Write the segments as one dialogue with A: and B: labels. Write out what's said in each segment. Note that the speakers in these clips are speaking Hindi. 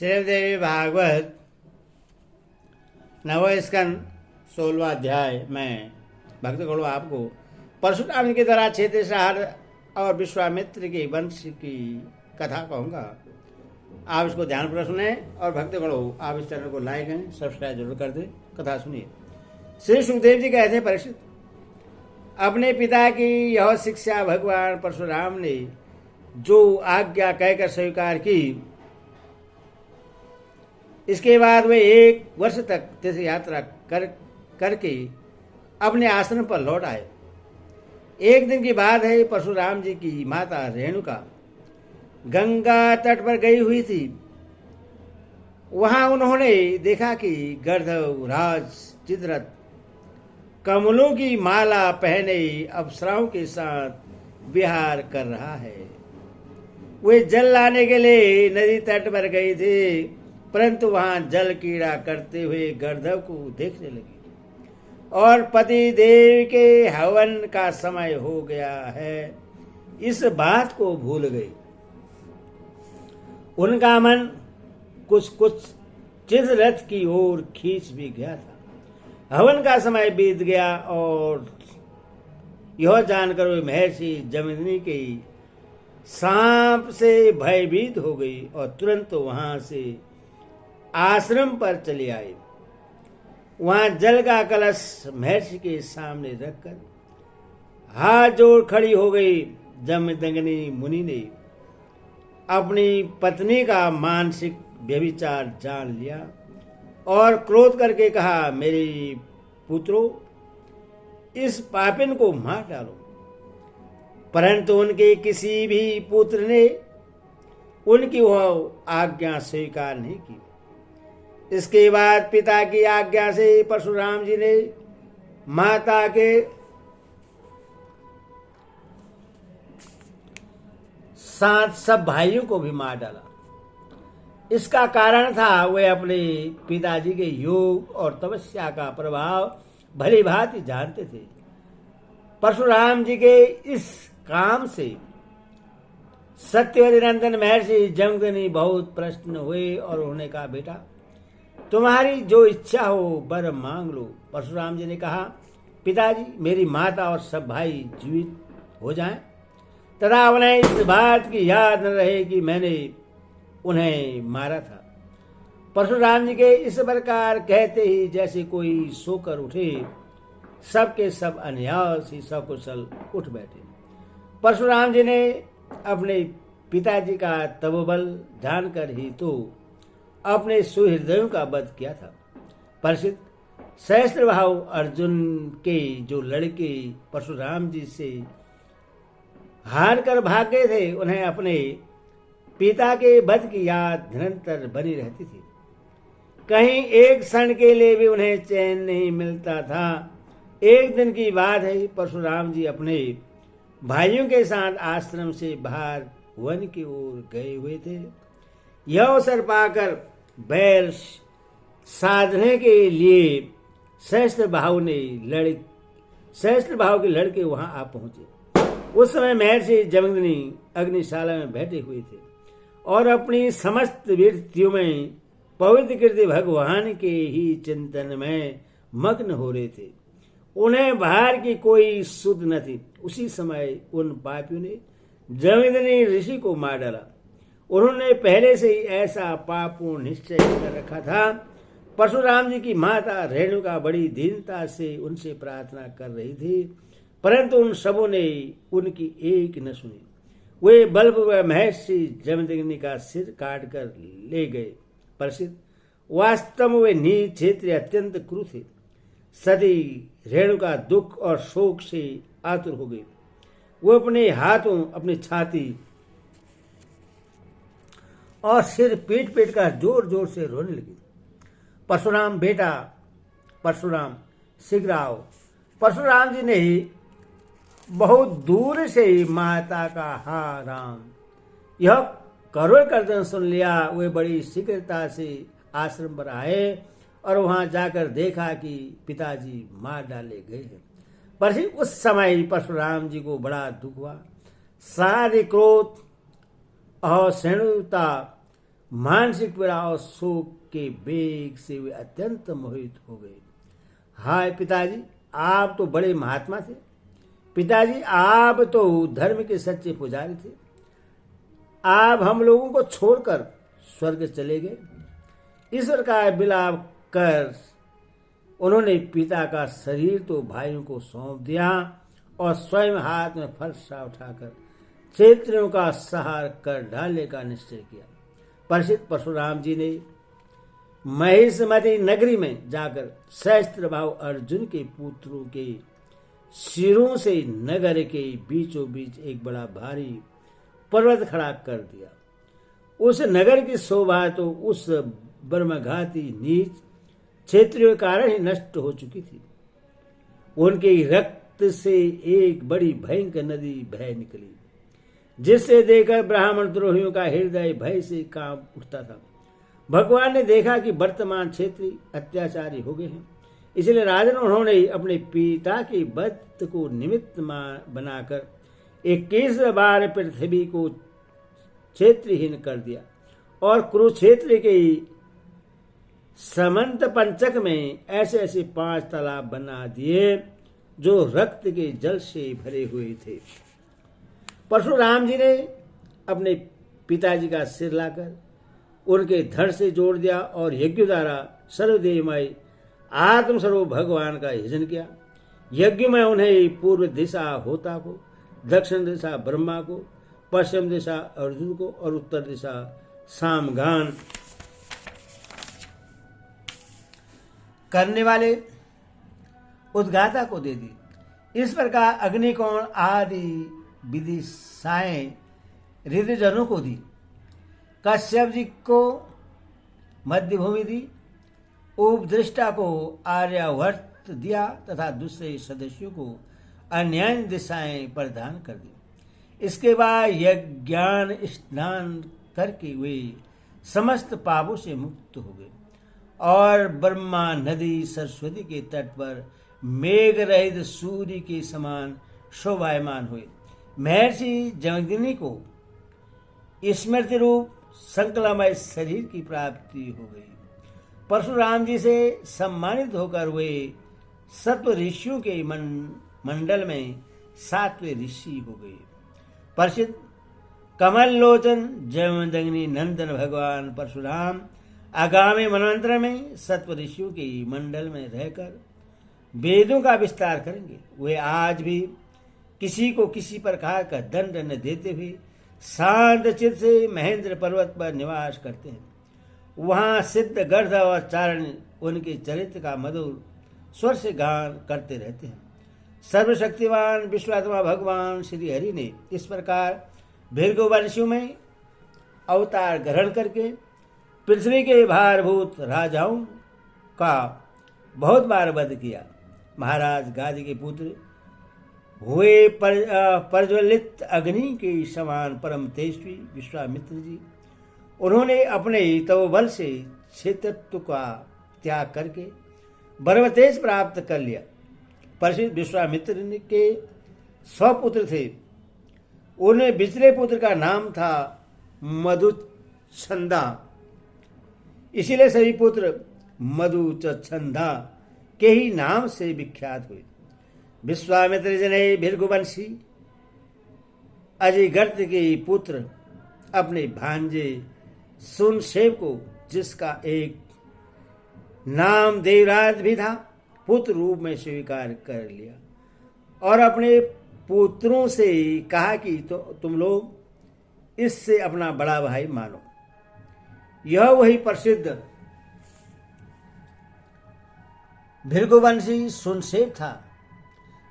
A: श्रीदेवी भागवत नवो स्कंद 16वां अध्याय में भक्तगणों आपको परशुराम की तरह क्षेत्रसार और विश्वामित्र के वंश की कथा कहूँगा। आप इसको ध्यानपूर्वक सुने और भक्तगणों आप इस चैनल को लाइक करें, सब्सक्राइब जरूर कर दें। कथा सुनिए। श्री सुखदेव जी कहते हैं, परीक्षित, अपने पिता की यह शिक्षा भगवान परशुराम ने जो आज्ञा कहकर स्वीकार की, इसके बाद वे 1 वर्ष तक तीर्थ यात्रा करके अपने आश्रम पर लौट आए। एक दिन की बात है, परशुराम जी की माता रेणुका गंगा तट पर गई हुई थी। वहां उन्होंने देखा कि गर्दभ राज चित्ररथ कमलों की माला पहने अप्सराओं के साथ विहार कर रहा है। वे जल लाने के लिए नदी तट पर गए थे, परंतु वहां जल कीड़ा करते हुए गर्दभ को देखने लगी और पति देव के हवन का समय हो गया है, इस बात को भूल गई। उनका मन कुछ चित्ररथ की ओर खींच भी गया था। हवन का समय बीत गया और यह जानकर वे महर्षि जमदग्नि के सांप से भयभीत हो गई और तुरंत वहां से आश्रम पर चले आए। वहां जल का कलश महर्षि के सामने रखकर हाथ जोड़ खड़ी हो गई। जमदग्नि मुनि ने अपनी पत्नी का मानसिक व्यभिचार जान लिया और क्रोध करके कहा, मेरे पुत्रों, इस पापिन को मार डालो। परंतु उनके किसी भी पुत्र ने उनकी वह आज्ञा स्वीकार नहीं की। इसके बाद पिता की आज्ञा से परशुराम जी ने माता के साथ सब भाइयों को भी मार डाला। इसका कारण था, वे अपने पिताजी के योग और तपस्या का प्रभाव भली भांति जानते थे। परशुराम जी के इस काम से सत्यवती नंदन महर्षि जमदग्नि बहुत प्रसन्न हुए और उन्होंने कहा, बेटा, तुम्हारी जो इच्छा हो वर मांग लो। परशुराम जी ने कहा, पिताजी, मेरी माता और सब भाई जीवित हो जाएं तथा उन्हें इस बात की याद न रहे कि मैंने उन्हें मारा था। परशुराम जी के इस प्रकार कहते ही जैसे कोई सोकर उठे, सबके सब अनायास ही सकुशल उठ बैठे। परशुराम जी ने अपने पिताजी का तपोबल जानकर ही तो अपने सुहृदयों का वध किया था। परीक्षित, सहस्त्रबाहु अर्जुन के जो लड़के परशुराम जी से हार कर भाग गए थे, उन्हें अपने पिता के वध की याद निरंतर बनी रहती थी। कहीं एक क्षण के लिए भी उन्हें चैन नहीं मिलता था। एक दिन की बात है, परशुराम जी अपने भाइयों के साथ आश्रम से बाहर वन की ओर गए हुए थे। यह अवसर पाकर बैर साधने के लिए सहस्त्रबाहु के लड़के वहां आ पहुंचे। उस समय महर्षि जमदग्नि अग्निशाला में बैठे हुए थे और अपनी समस्त वृत्तियों में पवित्र कृति भगवान के ही चिंतन में मग्न हो रहे थे। उन्हें बाहर की कोई सुध न थी। उसी समय उन पापियों ने जमदग्नि ऋषि को मार डाला। उन्होंने पहले से ही ऐसा पापूर्ण निश्चय कर रखा था। परशुराम जी की माता रेणुका बड़ी दीनता से उनसे प्रार्थना कर रही थी, परंतु उन सबों ने उनकी एक न सुनी। वे बलपूर्वक महर्षि जमदग्नि का सिर काट कर ले गए। परसित, वास्तव में वे नीच क्षेत्रीय अत्यंत क्रूर थे। सती रेणुका दुख और शोक से आतुर हो गई। वो अपने हाथों, अपनी छाती और सिर पीट पीट कर जोर जोर से रोने लगी। परशुराम, बेटा परशुराम, शीघ्र आओ। परशुराम जी ने बहुत दूर से माता का हा राम यह करोड़ गर्जन सुन लिया। वे बड़ी शीघ्रता से आश्रम पर आए और वहां जाकर देखा कि पिताजी मार डाले गए हैं। पर उस समय परशुराम जी को बड़ा दुख हुआ। सारे क्रोध और सहिष्णुता मानसिक पीड़ा और शोक के वेग से वे अत्यंत मोहित हो गए। हाय पिताजी, आप तो बड़े महात्मा थे। पिताजी, आप तो धर्म के सच्चे पुजारी थे। आप हम लोगों को छोड़कर स्वर्ग चले गए। ईश्वर का विलाप कर उन्होंने पिता का शरीर तो भाइयों को सौंप दिया और स्वयं हाथ में फरसा उठाकर क्षेत्रियों का सहार कर डालने का निश्चय किया। प्रसिद्ध परशुराम जी ने महिषमती नगरी में जाकर सहस्त्र भाव अर्जुन के पुत्रों के सिरों से नगर के बीचों बीच एक बड़ा भारी पर्वत खड़ा कर दिया। उस नगर की शोभा तो उस ब्रह्मघाती नीच क्षेत्रीय कारण ही नष्ट हो चुकी थी। उनके रक्त से एक बड़ी भयंकर नदी बह निकली, जिससे देखकर ब्राह्मण द्रोहियों का हृदय भय से कांप उठता था। भगवान ने देखा कि वर्तमान क्षेत्रीय अत्याचारी हो गए हैं, इसलिए राजन उन्होंने अपने पिता के वध को निमित्त बनाकर 21 बार पृथ्वी को क्षेत्रहीन कर दिया और कुरुक्षेत्र के समंत पंचक में ऐसे ऐसे 5 तालाब बना दिए जो रक्त के जल से भरे हुए थे। परशुराम जी ने अपने पिताजी का सिर लाकर उनके धड़ से जोड़ दिया और यज्ञ द्वारा सर्वदेवमय आत्मस्वरूप भगवान का यजन किया। यज्ञ में उन्हें पूर्व दिशा होता को, दक्षिण दिशा ब्रह्मा को, पश्चिम दिशा अर्जुन को और उत्तर दिशा सामगान करने वाले उद्गाता को दे दी। इस प्रकार अग्निकोण आदि विदिशाएं ऋतुजनों को दी। कश्यप जी को मध्य भूमि दी, उपदृष्टा को आर्यावर्त दिया तथा दूसरे सदस्यों को अन्य दिशाएं प्रदान कर दी। इसके बाद यज्ञान स्नान करके वे समस्त पापों से मुक्त हो गए और ब्रह्मा नदी सरस्वती के तट पर मेघ रहित सूर्य के समान शोभायमान हुए। महर्षि जमदग्नि को स्मृति रूप संकलमय शरीर की प्राप्ति हो गई। परशुराम जी से सम्मानित होकर वे सत्व ऋषियों के मंडल में 7वें ऋषि हो गए। प्रसिद्ध कमल लोचन जमदग्नि नंदन भगवान परशुराम आगामी मनवंतर में सत्व ऋषियों के मंडल में रहकर वेदों का विस्तार करेंगे। वे आज भी किसी को किसी प्रकार का दंड न देते हुए शांत चित्त से महेंद्र पर्वत पर निवास करते हैं। वहां सिद्ध गर्ध और चारण उनके चरित्र का मधुर स्वर से गान करते रहते हैं। सर्वशक्तिवान विश्वात्मा भगवान श्री हरि ने इस प्रकार भृगुवंशियों में अवतार ग्रहण करके पृथ्वी के भारभूत राजाओं का बहुत बार वध किया। महाराज गादी के पुत्र हुए प्रज्वलित अग्नि के समान परम तेजस्वी विश्वामित्र जी, उन्होंने अपने तपोबल से क्षेत्रत्व का त्याग करके ब्रह्मतेज प्राप्त कर लिया। प्रसिद्ध विश्वामित्र के 100 पुत्र थे। उन्हें बिचले पुत्र का नाम था मधुच्छंदा, इसीलिए सभी पुत्र मधुच्छंदा के ही नाम से विख्यात हुए। विश्वामित्र जी ने भृगुवंशी अजिगर्त के पुत्र अपने भांजे सुनसेव को, जिसका एक नाम देवराज भी था, पुत्र रूप में स्वीकार कर लिया और अपने पुत्रों से कहा कि तुम लोग इससे अपना बड़ा भाई मानो। यह वही प्रसिद्ध भृगुवंशी सुनसेव था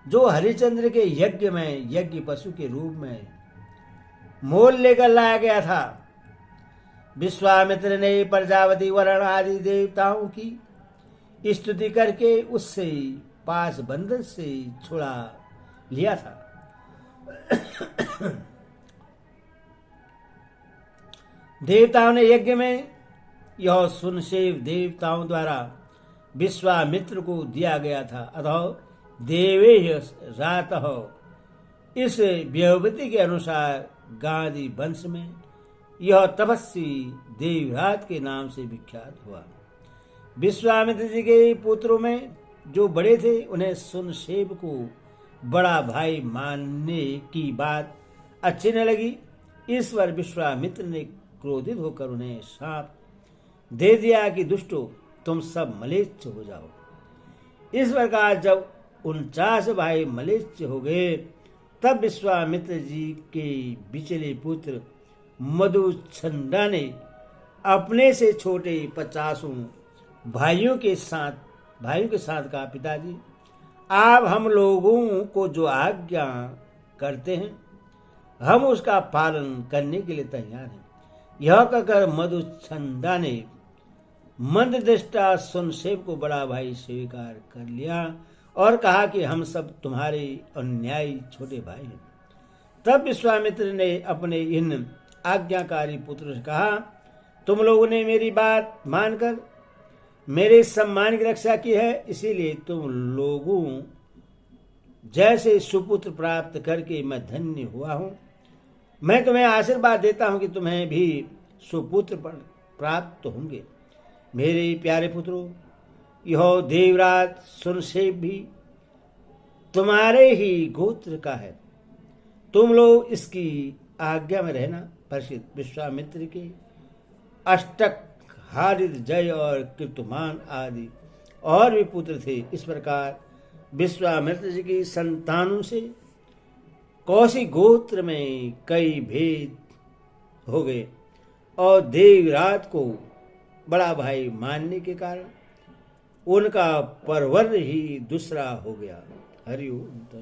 A: जो हरिश्चंद्र के यज्ञ में यज्ञ पशु के रूप में मोल लेकर लाया गया था। विश्वामित्र ने प्रजापति वरुण आदि देवताओं की स्तुति करके उससे पास बंधन से छुड़ा लिया था। देवताओं ने यज्ञ में यह सुनसेव देवताओं द्वारा विश्वामित्र को दिया गया था। अतः देवेह रातः इस व्यवति के अनुसार गादी वंश में यह तपस्वी देवराज के नाम से विख्यात हुआ। विश्वामित्र जी के पुत्रों में जो बड़े थे उन्हें सुनशेब को बड़ा भाई मानने की बात अच्छी न लगी। इस पर विश्वामित्र ने क्रोधित होकर उन्हें शाप दे दिया कि दुष्टो, तुम सब मलेच्छ हो जाओ। इस प्रकार जब 49 भाई मलेच्छ हो गए तब विश्वामित्र जी के बिचले पुत्र मधुछंदा ने अपने से छोटे 50 भाइयों के साथ कहा, पिताजी आप हम लोगों को जो आज्ञा करते हैं हम उसका पालन करने के लिए तैयार हैं। यह कहकर मधुछंदा ने मंददृष्टा सुनशेब को बड़ा भाई स्वीकार कर लिया और कहा कि हम सब तुम्हारे अन्यायी छोटे भाई हैं। तब विश्वामित्र ने अपने इन आज्ञाकारी पुत्र से कहा, तुम लोगों ने मेरी बात मानकर मेरे सम्मान की रक्षा की है, इसीलिए तुम लोगों जैसे सुपुत्र प्राप्त करके मैं धन्य हुआ हूं। मैं तुम्हें आशीर्वाद देता हूं कि तुम्हें भी सुपुत्र प्राप्त होंगे। मेरे प्यारे पुत्रों, यह देवराज सुनशेब भी तुम्हारे ही गोत्र का है। तुम लोग इसकी आज्ञा में रहना। प्रसिद्ध विश्वामित्र के अष्टक, हारित, जय और कीर्तिमान आदि और भी पुत्र थे। इस प्रकार विश्वामित्र जी की संतानों से कौशिक गोत्र में कई भेद हो गए और देवराज को बड़ा भाई मानने के कारण उनका परवर ही दूसरा हो गया। हरि ओम।